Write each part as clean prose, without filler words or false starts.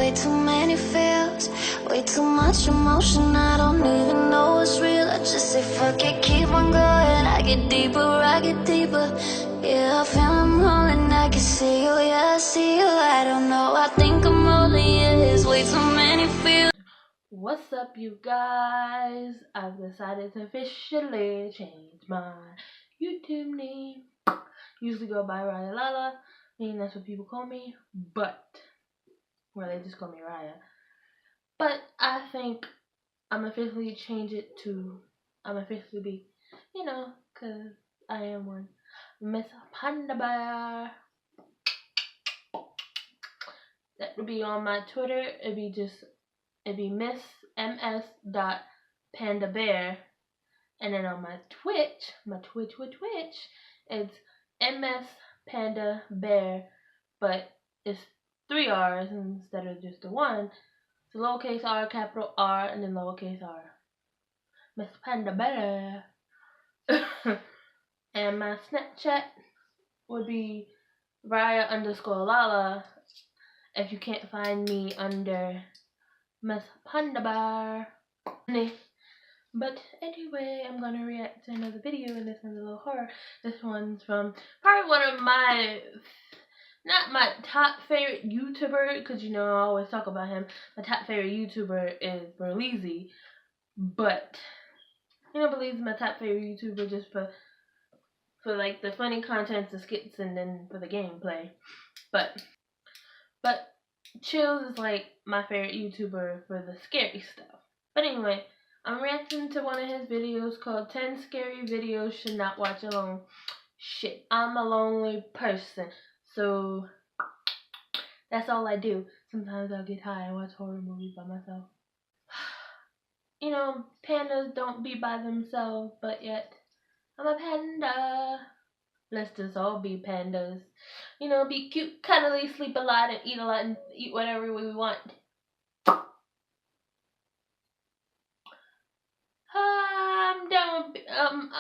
way too many feels, way too much emotion. I don't even know what's real. I just say fuck it, keep on going. I get deeper. Yeah, I feel I'm rolling. I can see you, yeah, I see you. I don't know, I think I'm rolling. Yeah, it's way too many feels. What's up, you guys? I've decided to officially change my YouTube name. Usually go by Raya Lala. I mean, that's what people call me. But, well, they just call me Raya. But I think I'm officially change it to, I'm officially be, you know, because I am one. Miss Panda Bear. That would be on my Twitter. It'd be Miss MS dot Panda Bear. And then on my Twitch, it's MS Panda Bear, but it's 3 R's instead of just the one. It's lowercase r, capital R, and then lowercase r. Miss Panda Bear. And my Snapchat would be Raya_Lala if you can't find me under Miss Panda Bear. But anyway, I'm gonna react to another video, and this one's a little horror. This one's from probably one of my, not my top favorite YouTuber, because you know I always talk about him. My top favorite YouTuber is Berleezy, but you know Berleezy is my top favorite YouTuber just for like the funny content, the skits, and then for the gameplay. But Chills is like my favorite YouTuber for the scary stuff. But anyway, I'm reacting to one of his videos called 10 Scary Videos Should Not Watch Alone. Shit, I'm a lonely person, so that's all I do. Sometimes I'll get high and watch horror movies by myself. You know, pandas don't be by themselves, but yet I'm a panda. Let's just all be pandas. You know, be cute, cuddly, sleep a lot, and eat whatever we want.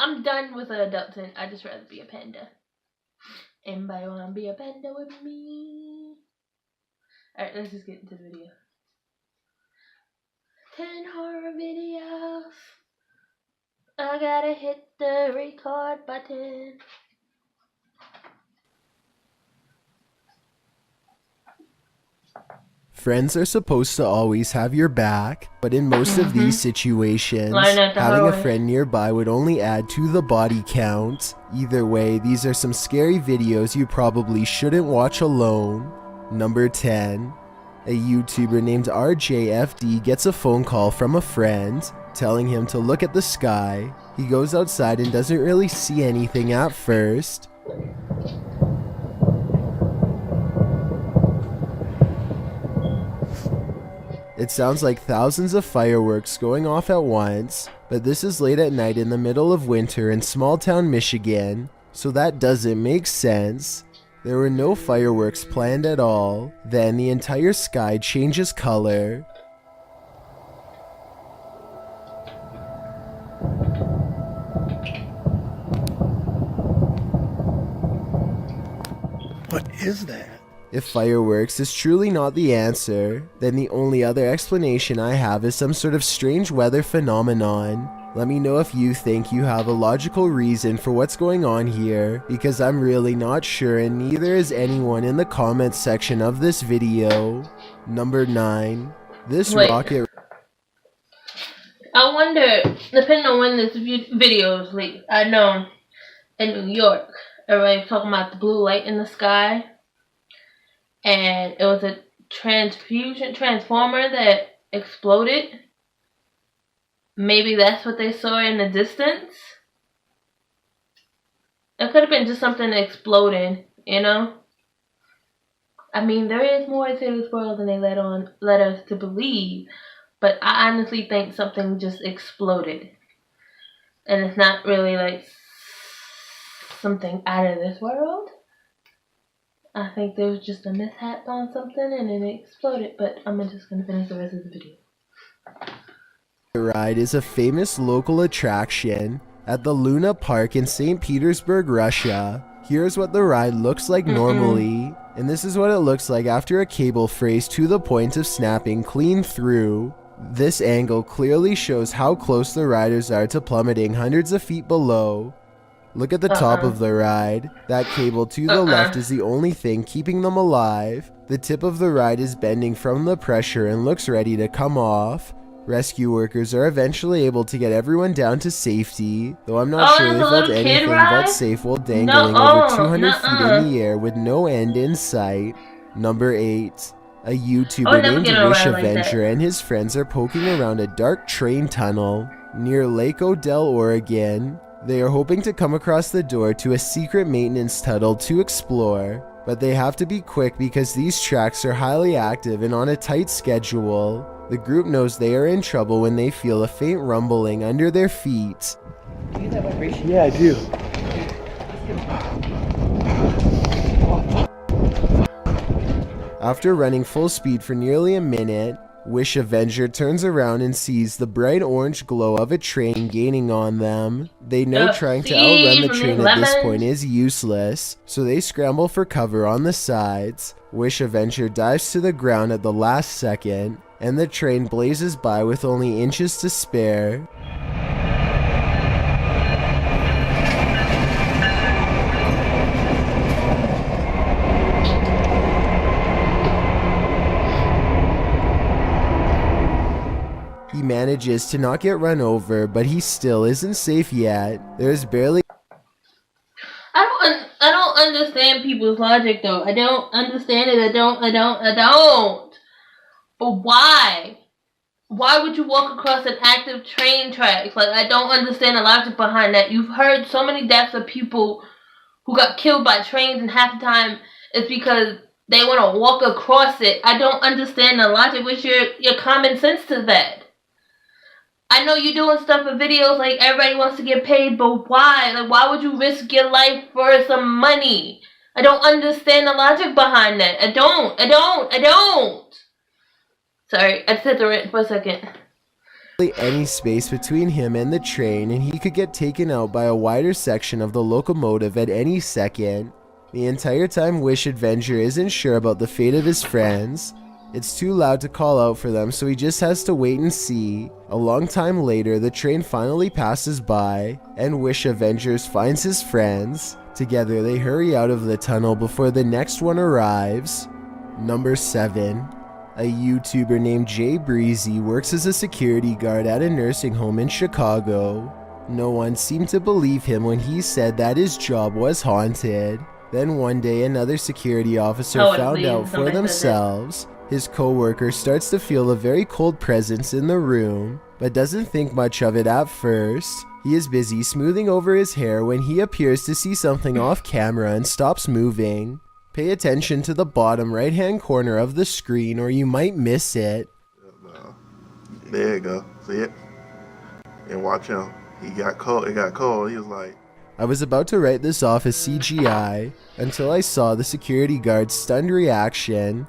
I'm done with adulting. I just rather be a panda. Anybody wanna be a panda with me? Alright, let's just get into the video. 10 horror videos. I gotta hit the record button. Friends are supposed to always have your back, but in most of these situations, having a friend nearby would only add to the body count. Either way, these are some scary videos you probably shouldn't watch alone. Number 10. A YouTuber named RJFD gets a phone call from a friend telling him to look at the sky. He goes outside and doesn't really see anything at first. It sounds like thousands of fireworks going off at once, but this is late at night in the middle of winter in small town Michigan, so that doesn't make sense. There were no fireworks planned at all. Then the entire sky changes color. What is that? If fireworks is truly not the answer, then the only other explanation I have is some sort of strange weather phenomenon. Let me know if you think you have a logical reason for what's going on here, because I'm really not sure, and neither is anyone in the comments section of this video. Number 9. This rocket... I wonder, depending on when this video is leaked, I know in New York, everybody's talking about the blue light in the sky. And it was a transformer that exploded. Maybe that's what they saw in the distance. It could have been just something exploding, you know? I mean, there is more to this world than they let us to believe. But I honestly think something just exploded. And it's not really like something out of this world. I think there was just a mishap on something and then it exploded, but I'm just gonna finish the rest of the video. The ride is a famous local attraction at the Luna Park in St. Petersburg, Russia. Here's what the ride looks like normally, and this is what it looks like after a cable frays to the point of snapping clean through. This angle clearly shows how close the riders are to plummeting hundreds of feet below. Look at the top of the ride. That cable to the left is the only thing keeping them alive. The tip of the ride is bending from the pressure and looks ready to come off. Rescue workers are eventually able to get everyone down to safety, though I'm not sure they felt anything but safe while dangling over 200 feet in the air with no end in sight. Number 8. A YouTuber named Wish Avenger and his friends are poking around a dark train tunnel near Lake Odell, Oregon. They are hoping to come across the door to a secret maintenance tunnel to explore, but they have to be quick because these tracks are highly active and on a tight schedule. The group knows they are in trouble when they feel a faint rumbling under their feet. Do you get that vibration? Yeah, I do. After running full speed for nearly a minute, Wish Avenger turns around and sees the bright orange glow of a train gaining on them. They know trying to outrun the train at this point is useless, so they scramble for cover on the sides. Wish Avenger dives to the ground at the last second, and the train blazes by with only inches to spare. He manages to not get run over, but he still isn't safe yet. There's barely... I don't understand people's logic though. I don't understand it. I don't. But why? Why would you walk across an active train tracks? Like, I don't understand the logic behind that. You've heard so many deaths of people who got killed by trains, and half the time it's because they want to walk across it. I don't understand the logic. What's your common sense to that? I know you're doing stuff for videos, like everybody wants to get paid, but why? Like, why would you risk your life for some money? I don't understand the logic behind that. I don't. Sorry, I said the rant for a second. Any space between him and the train, and he could get taken out by a wider section of the locomotive at any second. The entire time Wish Avenger isn't sure about the fate of his friends. It's too loud to call out for them, so he just has to wait and see. A long time later, the train finally passes by, and Wish Avengers finds his friends. Together, they hurry out of the tunnel before the next one arrives. Number 7. A YouTuber named Jay Breezy works as a security guard at a nursing home in Chicago. No one seemed to believe him when he said that his job was haunted. Then one day, another security officer found out for themselves. His co-worker starts to feel a very cold presence in the room, but doesn't think much of it at first. He is busy smoothing over his hair when he appears to see something off camera and stops moving. Pay attention to the bottom right-hand corner of the screen or you might miss it. There you go. See it? And watch him. He got cold. It got cold. He was like... I was about to write this off as CGI until I saw the security guard's stunned reaction.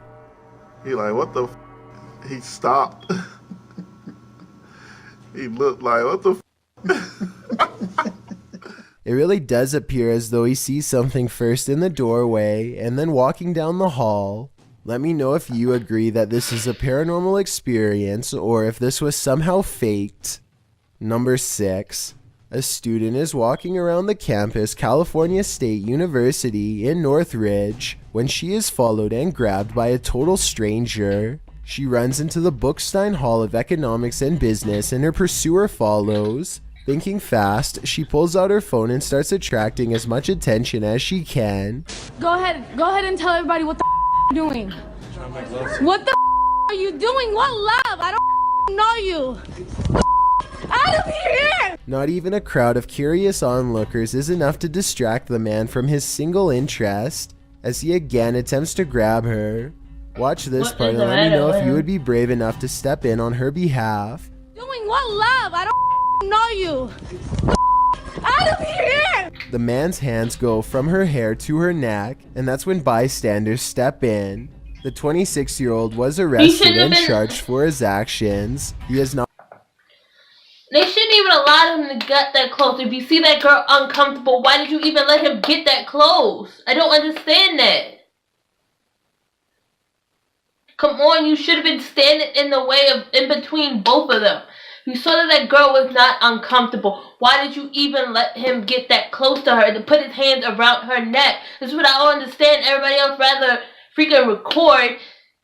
He like, what the f? He stopped. He looked like, what the f? It really does appear as though he sees something first in the doorway and then walking down the hall. Let me know if you agree that this is a paranormal experience or if this was somehow faked. Number 6. A student is walking around the campus, California State University in Northridge, when she is followed and grabbed by a total stranger. She runs into the Bookstein Hall of Economics and Business and her pursuer follows. Thinking fast, she pulls out her phone and starts attracting as much attention as she can. Go ahead and tell everybody what the you're doing. What the are you doing? What love? I don't know you. Out of here! Not even a crowd of curious onlookers is enough to distract the man from his single interest, as he again attempts to grab her. Watch this part and let me know if you would be brave enough to step in on her behalf. Doing what love? I don't know you. Out of here! The man's hands go from her hair to her neck, and that's when bystanders step in. The 26-year-old was arrested and charged for his actions. He has not... They shouldn't even allow him to get that close. If you see that girl uncomfortable, why did you even let him get that close? I don't understand that. Come on, you should have been standing in the way of, in between both of them. You saw that that girl was not uncomfortable. Why did you even let him get that close to her, to put his hands around her neck? This is what I don't understand. Everybody else rather freaking record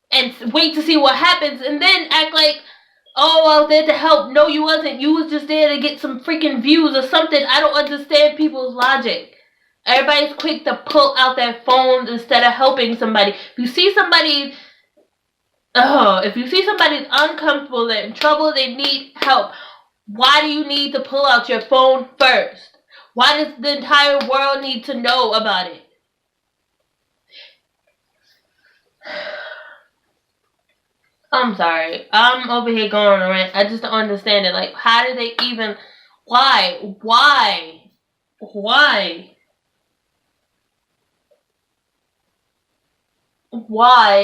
and wait to see what happens and then act like, oh, I was there to help. No, you wasn't. You was just there to get some freaking views or something. I don't understand people's logic. Everybody's quick to pull out their phones instead of helping somebody. If you see somebody uncomfortable, they're in trouble, they need help, why do you need to pull out your phone first? Why does the entire world need to know about it? I'm sorry. I'm over here going on a rant. I just don't understand it. Like, how did they even... Why?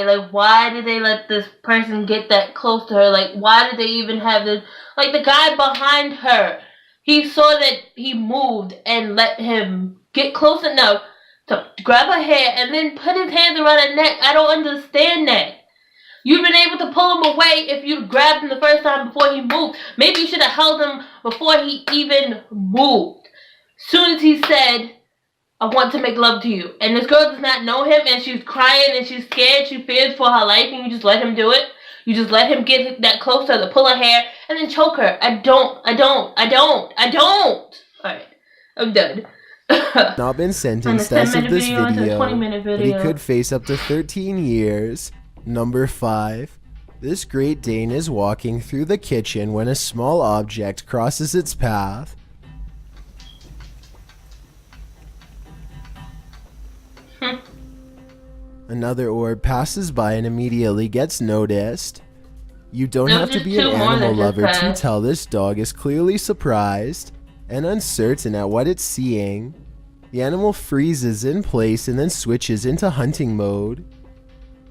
Like, why did they let this person get that close to her? Like, why did they even have this? Like, the guy behind her, he saw that he moved and let him get close enough to grab her hair and then put his hands around her neck. I don't understand that. You've been able to pull him away if you grabbed him the first time before he moved. Maybe you should have held him before he even moved. Soon as he said, I want to make love to you, and this girl does not know him, and she's crying, and she's scared, she fears for her life, and you just let him do it? You just let him get that close to her, to pull her hair, and then choke her. I don't. Alright, I'm done. Not been sentenced as of this video, but he could face up to 13 years. Number 5. This Great Dane is walking through the kitchen when a small object crosses its path. Another orb passes by and immediately gets noticed. You don't have to be an animal lover to tell this dog is clearly surprised and uncertain at what it's seeing. The animal freezes in place and then switches into hunting mode,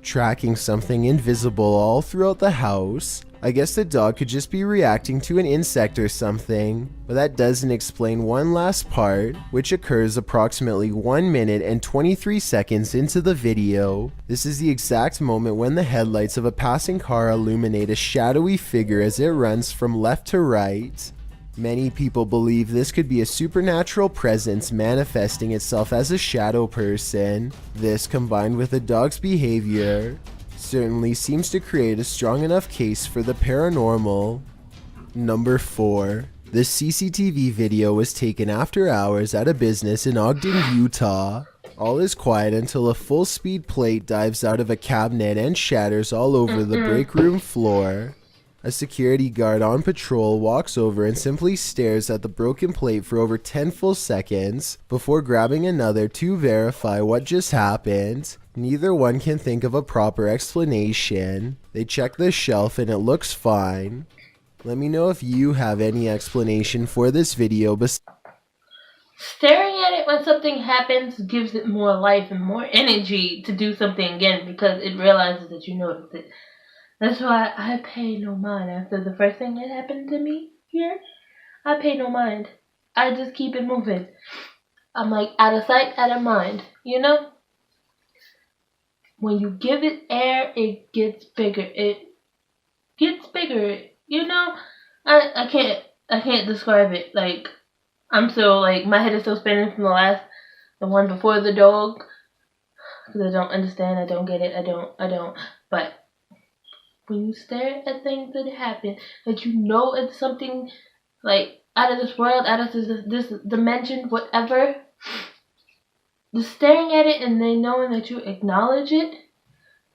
tracking something invisible all throughout the house. I guess the dog could just be reacting to an insect or something, but that doesn't explain one last part, which occurs approximately 1 minute and 23 seconds into the video. This is the exact moment when the headlights of a passing car illuminate a shadowy figure as it runs from left to right. Many people believe this could be a supernatural presence manifesting itself as a shadow person. This, combined with the dog's behavior, certainly seems to create a strong enough case for the paranormal. Number 4. This CCTV video was taken after hours at a business in Ogden, Utah. All is quiet until a full-speed plate dives out of a cabinet and shatters all over the break room floor. A security guard on patrol walks over and simply stares at the broken plate for over 10 full seconds before grabbing another to verify what just happened. Neither one can think of a proper explanation. They check the shelf and it looks fine. Let me know if you have any explanation for this video. Staring at it when something happens gives it more life and more energy to do something again because it realizes that you noticed it. That's why I pay no mind after the first thing that happened to me here. I pay no mind. I just keep it moving. I'm like, out of sight, out of mind. You know? When you give it air, it gets bigger. It gets bigger. You know? I can't describe it. Like, I'm still, like, my head is still spinning from the one before the dog. Because I don't understand. I don't get it. I don't. But when you stare at things that happen, that you know it's something like out of this world, out of this dimension, whatever, just staring at it and then knowing that you acknowledge it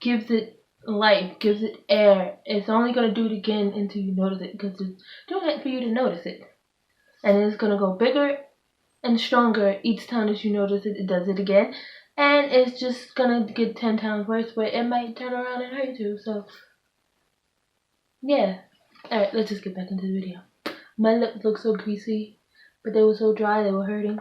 gives it life, gives it air. It's only going to do it again until you notice it because it's doing it for you to notice it. And it's going to go bigger and stronger each time that you notice it, it does it again. And it's just going to get 10 times worse where it might turn around and hurt you. So yeah. Alright, let's just get back into the video. My lips look so greasy, but they were so dry they were hurting.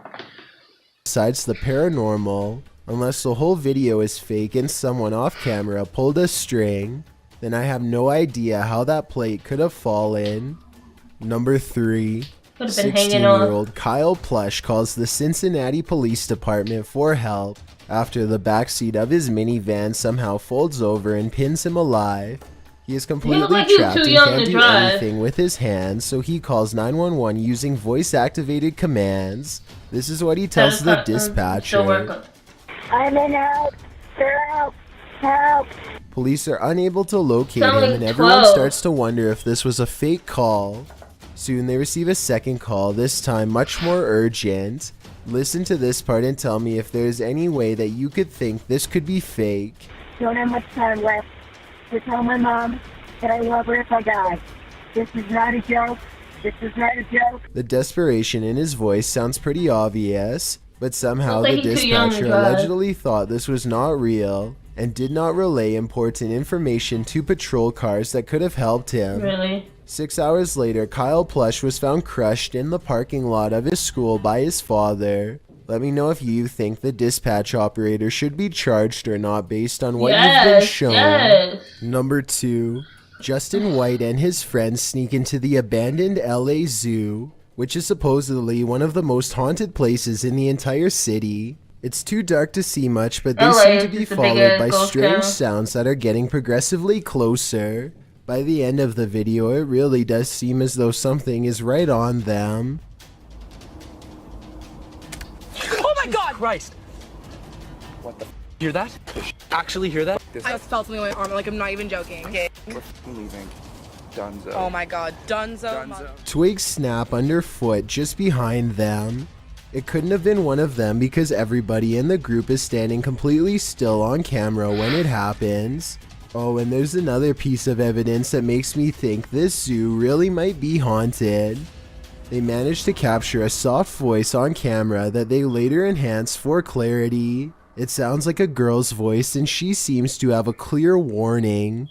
Besides the paranormal, unless the whole video is fake and someone off camera pulled a string, then I have no idea how that plate could have fallen. Number 3. 16-year-old Kyle Plush calls the Cincinnati Police Department for help after the backseat of his minivan somehow folds over and pins him alive. He is completely trapped and can't do anything with his hands, so he calls 911 using voice-activated commands. This is what he tells the dispatcher. I'm in help! Help! Help! Police are unable to locate him, and everyone starts to wonder if this was a fake call. Soon they receive a second call, this time much more urgent. Listen to this part and tell me if there's any way that you could think this could be fake. Don't have much time left to tell my mom that I love her if I die. This is not a joke. This is not a joke. The desperation in his voice sounds pretty obvious, but somehow the dispatcher allegedly thought this was not real and did not relay important information to patrol cars that could have helped him. Really? 6 hours later, Kyle Plush was found crushed in the parking lot of his school by his father. Let me know if you think the dispatch operator should be charged or not based on what you've been shown. Number 2. Justin White and his friends sneak into the abandoned LA Zoo, which is supposedly one of the most haunted places in the entire city. It's too dark to see much, but they seem to be followed by strange sounds that are getting progressively closer. By the end of the video, it really does seem as though something is right on them. Oh my God! Christ! What the? Hear that? Actually hear that? I felt something on my arm, like I'm not even joking. Okay. We're leaving. Dunzo. Oh my God, Dunzo. Twigs snap underfoot just behind them. It couldn't have been one of them because everybody in the group is standing completely still on camera when it happens. Oh, and there's another piece of evidence that makes me think this zoo really might be haunted. They managed to capture a soft voice on camera that they later enhanced for clarity. It sounds like a girl's voice and she seems to have a clear warning.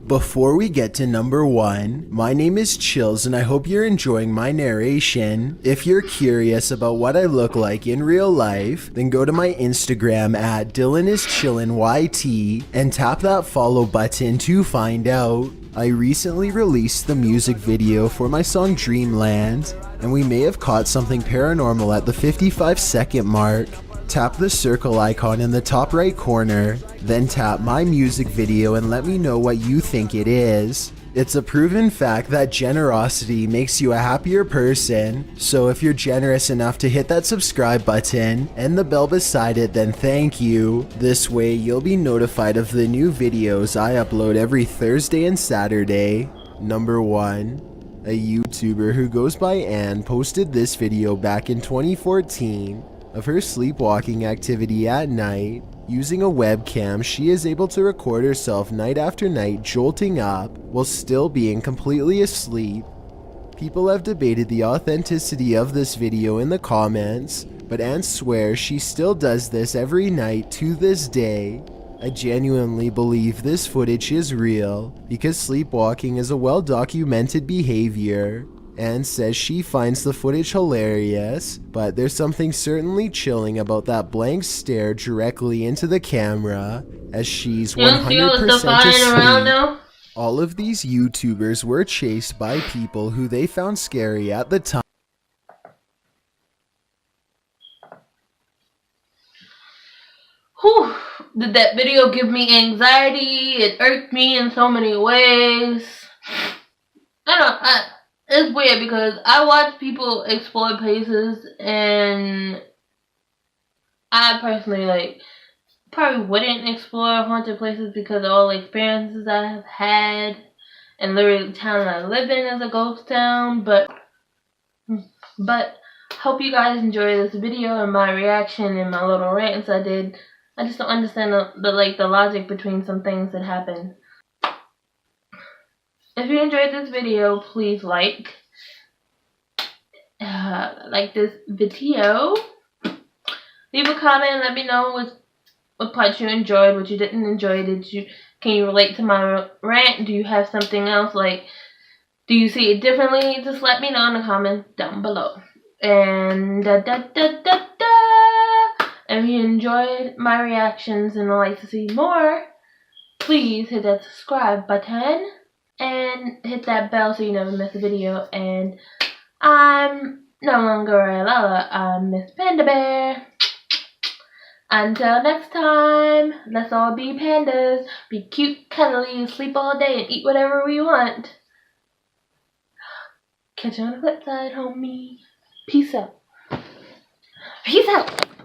Before we get to number 1, my name is Chills and I hope you're enjoying my narration. If you're curious about what I look like in real life, then go to my Instagram at DylanIsChillinYT and tap that follow button to find out. I recently released the music video for my song Dreamland, and we may have caught something paranormal at the 55-second mark. Tap the circle icon in the top right corner, then tap my music video and let me know what you think it is. It's a proven fact that generosity makes you a happier person, so if you're generous enough to hit that subscribe button and the bell beside it, then thank you. This way you'll be notified of the new videos I upload every Thursday and Saturday. Number 1. A YouTuber who goes by Anne posted this video back in 2014. Of her sleepwalking activity at night. Using a webcam, she is able to record herself night after night jolting up while still being completely asleep. People have debated the authenticity of this video in the comments, but Anne swears she still does this every night to this day. I genuinely believe this footage is real because sleepwalking is a well-documented behavior. Anne says she finds the footage hilarious, but there's something certainly chilling about that blank stare directly into the camera, as she's 100% asleep. All of these YouTubers were chased by people who they found scary at the time. Whew, did that video give me anxiety? It irked me in so many ways. It's weird because I watch people explore places and I personally probably wouldn't explore haunted places because of all the experiences I have had and literally the town I live in is a ghost town, but hope you guys enjoy this video and my reaction and my little rants I did. I just don't understand the logic between some things that happen. If you enjoyed this video, please like this video. Leave a comment. Let me know what parts you enjoyed, what you didn't enjoy. Can you relate to my rant? Do you have something else? Do you see it differently? Just let me know in the comments down below. And if you enjoyed my reactions and would like to see more, please hit that subscribe button. and hit that bell so you never miss a video. And I'm no longer a Lala, I'm Miss Panda Bear. Until next time, let's all be pandas, be cute, cuddly, sleep all day, and eat whatever we want. Catch you on the flip side, homie. Peace out. Peace out.